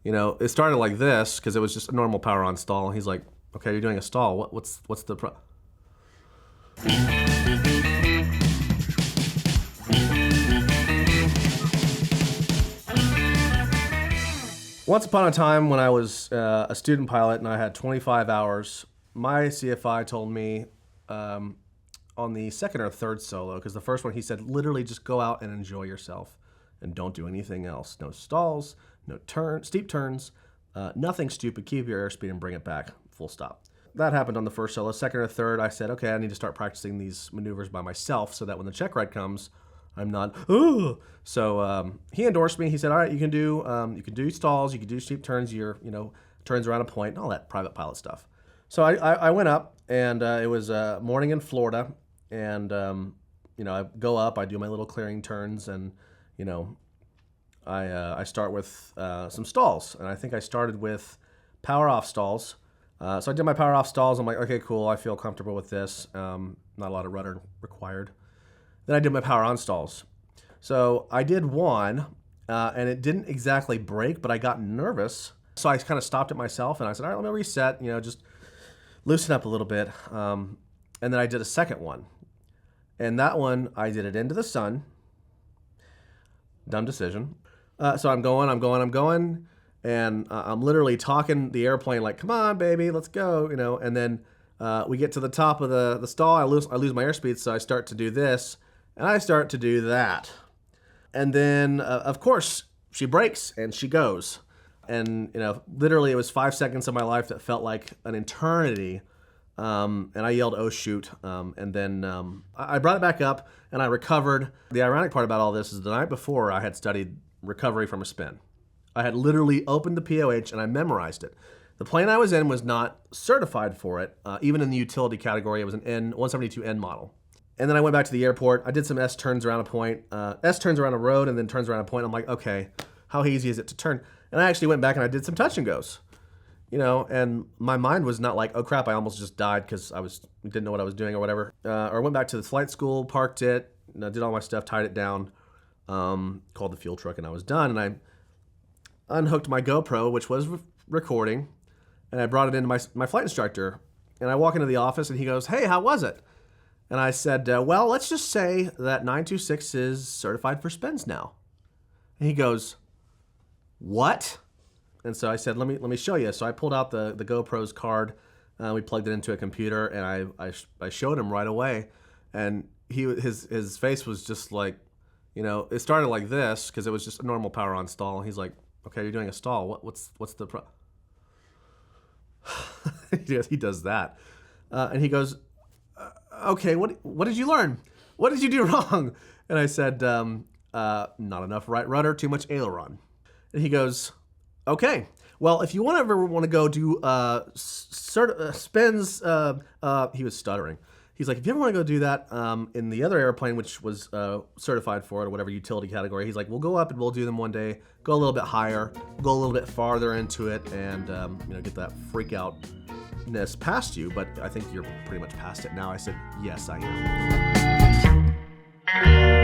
You know, it started like this because it was just a normal power on stall. He's like, okay, you're doing a stall. What's the pro? Once upon a time when I was a student pilot and I had 25 hours, my CFI told me on the second or third solo, because the first one he said, literally just go out and enjoy yourself and don't do anything else. No stalls, no steep turns, nothing stupid. Keep your airspeed and bring it back, full stop. That happened on the first solo. Second or third, I said, okay, I need to start practicing these maneuvers by myself so that when the check ride comes, I'm not, ooh. So he endorsed me. He said, all right, you can do stalls, you can do steep turns, turns around a point, and all that private pilot stuff. So I went up, and it was morning in Florida, and I go up, I do my little clearing turns, and I start with some stalls, and I think I started with power off stalls. So I did my power off stalls. I'm like, okay, cool, I feel comfortable with this. Not a lot of rudder required. Then I did my power on stalls. So I did one, and it didn't exactly break, but I got nervous. So I kind of stopped it myself, and I said, all right, let me reset, just loosen up a little bit. And then I did a second one. And that one, I did it into the sun. Dumb decision. So I'm going, and I'm literally talking the airplane like, come on, baby, let's go, and then we get to the top of the stall, I lose my airspeed, so I start to do this, and I start to do that. And then, of course, she brakes, and she goes. And, literally it was 5 seconds of my life that felt like an eternity, and I yelled, oh, shoot. And then I brought it back up, and I recovered. The ironic part about all this is the night before I had studied recovery from a spin. I had literally opened the POH and I memorized it. The plane I was in was not certified for it. Even in the utility category, it was an N172N model. And then I went back to the airport. I did some S turns around a point, S turns around a road, and then turns around a point. I'm like, okay, how easy is it to turn? And I actually went back and I did some touch and goes, and my mind was not like, oh crap, I almost just died because didn't know what I was doing or whatever. Or went back to the flight school, parked it, did all my stuff, tied it down, called the fuel truck, and I was done. And I unhooked my GoPro, which was recording, and I brought it into my flight instructor. And I walk into the office and he goes, hey, how was it? And I said, well, let's just say that 926 is certified for spins now. And he goes, what? And so I said, let me show you. So I pulled out the GoPro's card, we plugged it into a computer, and I showed him right away. And his face was just like, it started like this because it was just a normal power on stall. He's like, okay, you're doing a stall. What's the pro? He does that, and he goes, okay, what did you learn? What did you do wrong? And I said, not enough right rudder, too much aileron. And he goes, okay, well, if you ever want to go do spins, he was stuttering. He's like, if you ever want to go do that in the other airplane, which was certified for it or whatever utility category, he's like, we'll go up and we'll do them one day, go a little bit higher, go a little bit farther into it, and get that freak outness past you. But I think you're pretty much past it now. I said, yes, I am.